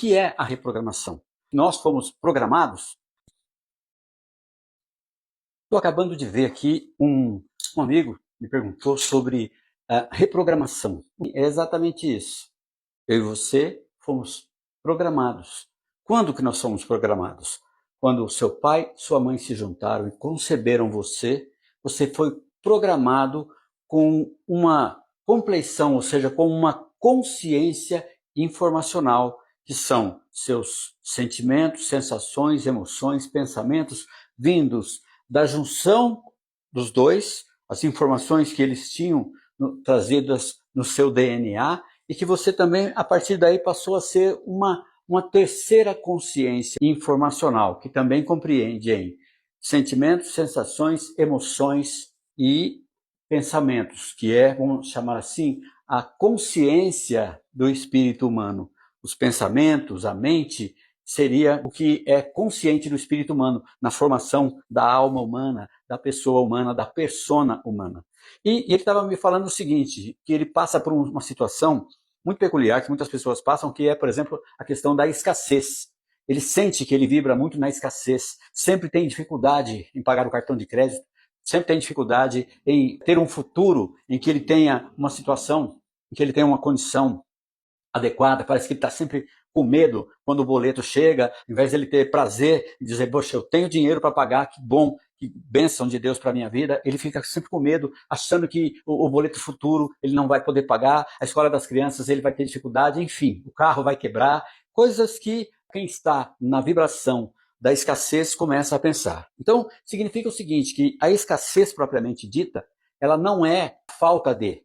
que é a reprogramação? Nós fomos programados? Estou acabando de ver aqui um amigo me perguntou sobre reprogramação. É exatamente isso. Eu e você fomos programados. Quando que nós somos programados? Quando seu pai e sua mãe se juntaram e conceberam você, você foi programado com uma compleição, ou seja, com uma consciência informacional, que são seus sentimentos, sensações, emoções, pensamentos vindos da junção dos dois, as informações que eles tinham trazidas no seu DNA, e que você também, a partir daí, passou a ser uma terceira consciência informacional, que também compreende em sentimentos, sensações, emoções e pensamentos, que é, vamos chamar assim, a consciência do espírito humano. Os pensamentos, a mente, seria o que é consciente do espírito humano, na formação da alma humana, da pessoa humana, da persona humana. E ele estava me falando o seguinte, que ele passa por uma situação muito peculiar, que muitas pessoas passam, que é, por exemplo, a questão da escassez. Ele sente que ele vibra muito na escassez, sempre tem dificuldade em pagar o cartão de crédito, sempre tem dificuldade em ter um futuro em que ele tenha uma situação, em que ele tenha uma condição adequada, parece que ele está sempre com medo quando o boleto chega, ao invés de ele ter prazer e dizer, poxa, eu tenho dinheiro para pagar, que bom, que bênção de Deus para a minha vida, ele fica sempre com medo, achando que o boleto futuro ele não vai poder pagar, a escola das crianças ele vai ter dificuldade, enfim, o carro vai quebrar, coisas que quem está na vibração da escassez começa a pensar. Então, significa o seguinte, que a escassez propriamente dita, ela não é falta de,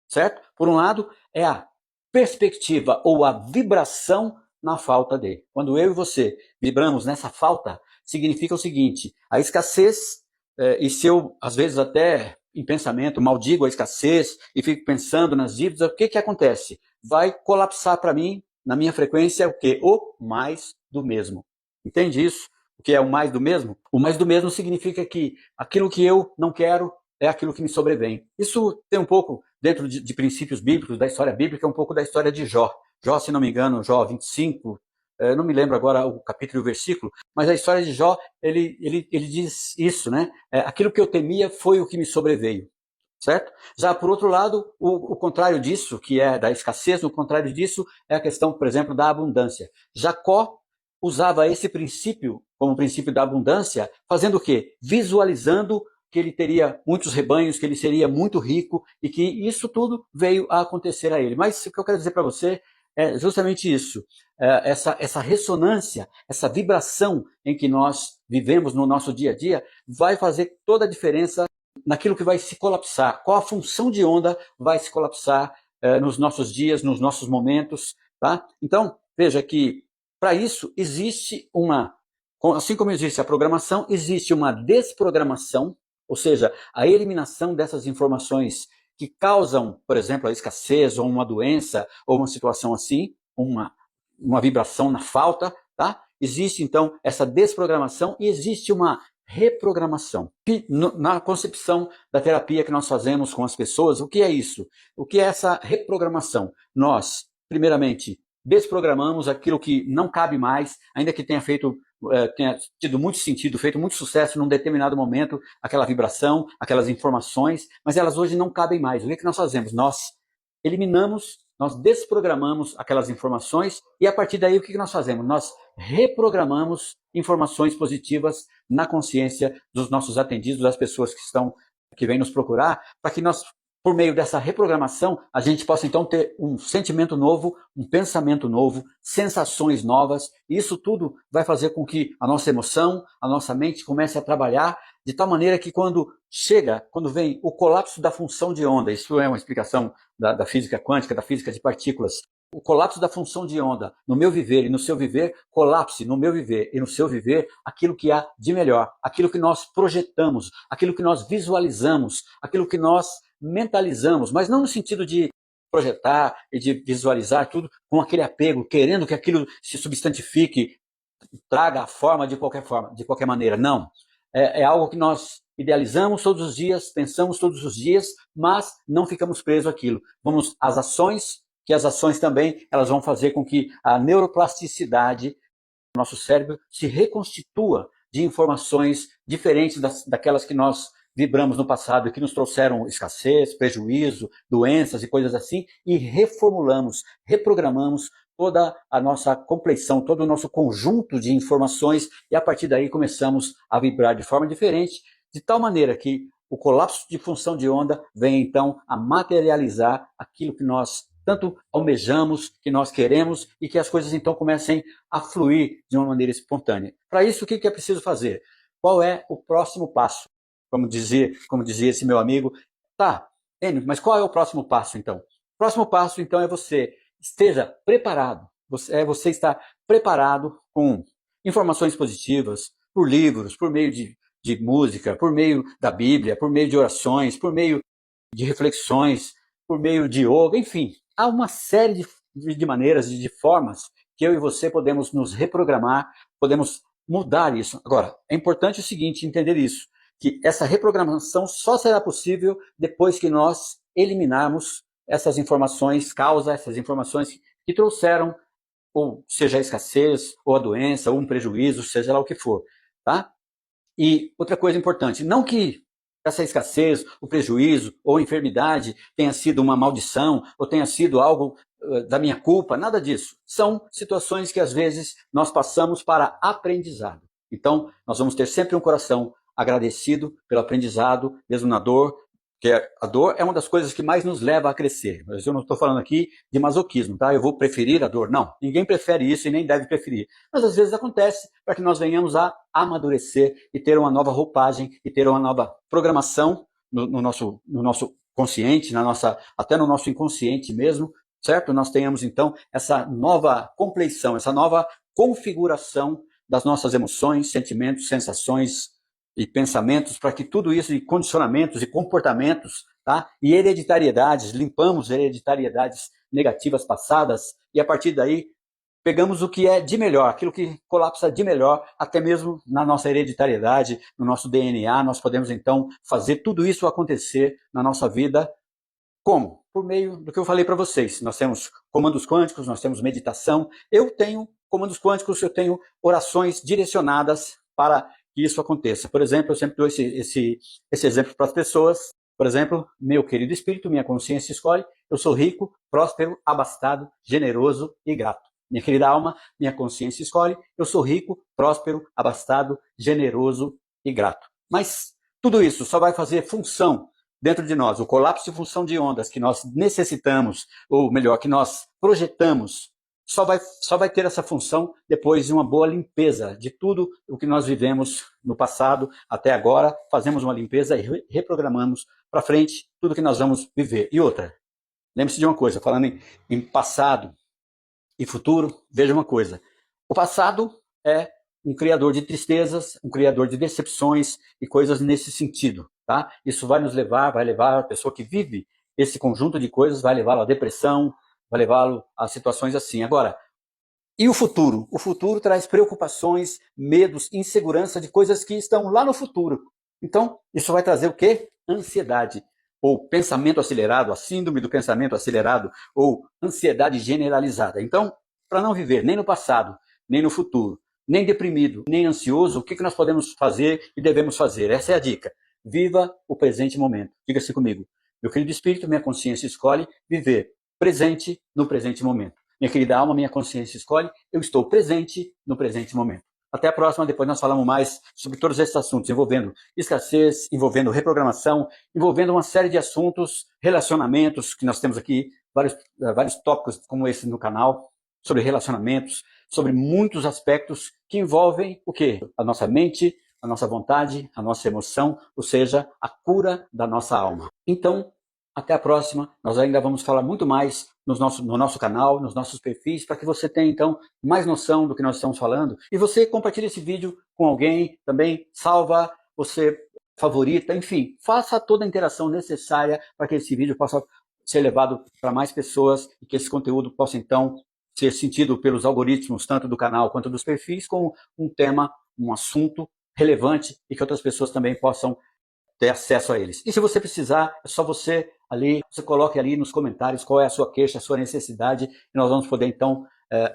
certo? Por um lado, é a perspectiva ou a vibração na falta de. Quando eu e você vibramos nessa falta, significa o seguinte, a escassez, e se eu, às vezes até em pensamento, maldigo a escassez e fico pensando nas dívidas, o que acontece? Vai colapsar para mim, na minha frequência, o quê? O mais do mesmo. Entende isso? O que é o mais do mesmo? O mais do mesmo significa que aquilo que eu não quero é aquilo que me sobrevém. Isso tem um pouco, dentro de princípios bíblicos, da história bíblica, um pouco da história de Jó. Jó, se não me engano, Jó 25, não me lembro agora o capítulo e o versículo, mas a história de Jó, ele diz isso, né? Aquilo que eu temia foi o que me sobreveio, certo? Já por outro lado, o contrário disso, que é da escassez, o contrário disso é a questão, por exemplo, da abundância. Jacó usava esse princípio como princípio da abundância, fazendo o quê? Visualizando que ele teria muitos rebanhos, que ele seria muito rico e que isso tudo veio a acontecer a ele. Mas o que eu quero dizer para você é justamente isso, essa ressonância, essa vibração em que nós vivemos no nosso dia a dia vai fazer toda a diferença naquilo que vai se colapsar, qual a função de onda vai se colapsar nos nossos dias, nos nossos momentos, tá? Então, veja que para isso existe assim como existe a programação, existe uma desprogramação, ou seja, a eliminação dessas informações que causam, por exemplo, a escassez ou uma doença ou uma situação assim, uma vibração na falta, tá? Existe então essa desprogramação e existe uma reprogramação. Na concepção da terapia que nós fazemos com as pessoas, o que é isso? O que é essa reprogramação? Nós, primeiramente, desprogramamos aquilo que não cabe mais, ainda que tenha tido muito sentido, feito muito sucesso num determinado momento, aquela vibração, aquelas informações, mas elas hoje não cabem mais. O que nós fazemos? Nós eliminamos, nós desprogramamos aquelas informações e a partir daí o que nós fazemos? Nós reprogramamos informações positivas na consciência dos nossos atendidos, das pessoas que vêm nos procurar, para que nós, por meio dessa reprogramação, a gente possa então ter um sentimento novo, um pensamento novo, sensações novas, e isso tudo vai fazer com que a nossa emoção, a nossa mente comece a trabalhar de tal maneira que quando vem o colapso da função de onda, isso é uma explicação da física quântica, da física de partículas, o colapso da função de onda no meu viver e no seu viver, colapse no meu viver e no seu viver aquilo que há de melhor, aquilo que nós projetamos, aquilo que nós visualizamos, aquilo que nós mentalizamos, mas não no sentido de projetar e de visualizar tudo com aquele apego, querendo que aquilo se substantifique, traga a forma, de qualquer maneira. Não. É algo que nós idealizamos todos os dias, pensamos todos os dias, mas não ficamos presos àquilo. As ações que as ações também elas vão fazer com que a neuroplasticidade do nosso cérebro se reconstitua de informações diferentes daquelas que nós vibramos no passado, que nos trouxeram escassez, prejuízo, doenças e coisas assim, e reformulamos, reprogramamos toda a nossa compleição, todo o nosso conjunto de informações, e a partir daí começamos a vibrar de forma diferente, de tal maneira que o colapso de função de onda vem então a materializar aquilo que nós tanto almejamos, que nós queremos, e que as coisas então comecem a fluir de uma maneira espontânea. Para isso, o que é preciso fazer? Qual é o próximo passo? Como dizia esse meu amigo, tá, Enio, mas qual é o próximo passo então? O próximo passo então é você esteja preparado, você está preparado com informações positivas, por livros, por meio de música, por meio da Bíblia, por meio de orações, por meio de reflexões, por meio de yoga, enfim, há uma série de maneiras, de formas que eu e você podemos nos reprogramar, podemos mudar isso. Agora, é importante o seguinte, entender isso, que essa reprogramação só será possível depois que nós eliminarmos essas informações, essas informações que trouxeram, ou seja a escassez, ou a doença, ou um prejuízo, seja lá o que for, tá? E outra coisa importante, não que essa escassez, o prejuízo ou a enfermidade tenha sido uma maldição ou tenha sido algo da minha culpa, nada disso. São situações que às vezes nós passamos para aprendizado. Então, nós vamos ter sempre um coração agradecido pelo aprendizado, mesmo na dor, porque a dor é uma das coisas que mais nos leva a crescer. Mas eu não estou falando aqui de masoquismo, tá? Eu vou preferir a dor. Não, ninguém prefere isso e nem deve preferir. Mas às vezes acontece para que nós venhamos a amadurecer e ter uma nova roupagem e ter uma nova programação no nosso consciente, até no nosso inconsciente mesmo, certo? Nós tenhamos então essa nova compleição, essa nova configuração das nossas emoções, sentimentos, sensações e pensamentos, para que tudo isso, e condicionamentos e comportamentos, tá? E hereditariedades, limpamos hereditariedades negativas passadas, e a partir daí pegamos o que é de melhor, aquilo que colapsa de melhor, até mesmo na nossa hereditariedade, no nosso DNA, nós podemos então fazer tudo isso acontecer na nossa vida. Como? Por meio do que eu falei para vocês. Nós temos comandos quânticos, nós temos meditação, eu tenho comandos quânticos, eu tenho orações direcionadas para que isso aconteça. Por exemplo, eu sempre dou esse exemplo para as pessoas. Por exemplo, meu querido espírito, minha consciência escolhe, eu sou rico, próspero, abastado, generoso e grato. Minha querida alma, minha consciência escolhe, eu sou rico, próspero, abastado, generoso e grato. Mas tudo isso só vai fazer função dentro de nós, o colapso de função de ondas que nós necessitamos, ou melhor, que nós projetamos, só vai ter essa função depois de uma boa limpeza de tudo o que nós vivemos no passado até agora, fazemos uma limpeza e reprogramamos para frente tudo que nós vamos viver. E outra, lembre-se de uma coisa, falando em passado e futuro, veja uma coisa, o passado é um criador de tristezas, um criador de decepções e coisas nesse sentido, tá? Isso vai levar a pessoa que vive esse conjunto de coisas, vai levá-lo à depressão, vai levá-lo a situações assim. Agora, e o futuro? O futuro traz preocupações, medos, insegurança de coisas que estão lá no futuro. Então, isso vai trazer o quê? Ansiedade, ou pensamento acelerado, a síndrome do pensamento acelerado, ou ansiedade generalizada. Então, para não viver nem no passado, nem no futuro, nem deprimido, nem ansioso, o que nós podemos fazer e devemos fazer? Essa é a dica. Viva o presente momento. Diga-se comigo. Meu querido espírito, minha consciência escolhe viver presente no presente momento. Minha querida alma, minha consciência escolhe, eu estou presente no presente momento. Até a próxima, depois nós falamos mais sobre todos esses assuntos, envolvendo escassez, envolvendo reprogramação, envolvendo uma série de assuntos, relacionamentos, que nós temos aqui, vários tópicos como esse no canal, sobre relacionamentos, sobre muitos aspectos que envolvem o quê? A nossa mente, a nossa vontade, a nossa emoção, ou seja, a cura da nossa alma. Então, até a próxima, nós ainda vamos falar muito mais no nosso canal, nos nossos perfis, para que você tenha, então, mais noção do que nós estamos falando. E você compartilhe esse vídeo com alguém, também salva, você favorita, enfim, faça toda a interação necessária para que esse vídeo possa ser levado para mais pessoas e que esse conteúdo possa, então, ser sentido pelos algoritmos, tanto do canal quanto dos perfis, como um tema, um assunto relevante e que outras pessoas também possam ter acesso a eles. E se você precisar, é só você ali, você coloque ali nos comentários qual é a sua queixa, a sua necessidade, e nós vamos poder, então,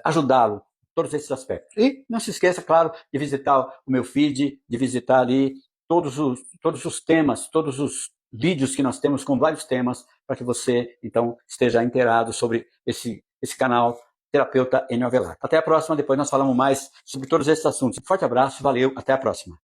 ajudá-lo em todos esses aspectos. E não se esqueça, claro, de visitar o meu feed, de visitar ali todos os temas, todos os vídeos que nós temos com vários temas, para que você, então, esteja inteirado sobre esse canal Terapeuta Enio Avelar. Até a próxima, depois nós falamos mais sobre todos esses assuntos. Um forte abraço, valeu, até a próxima.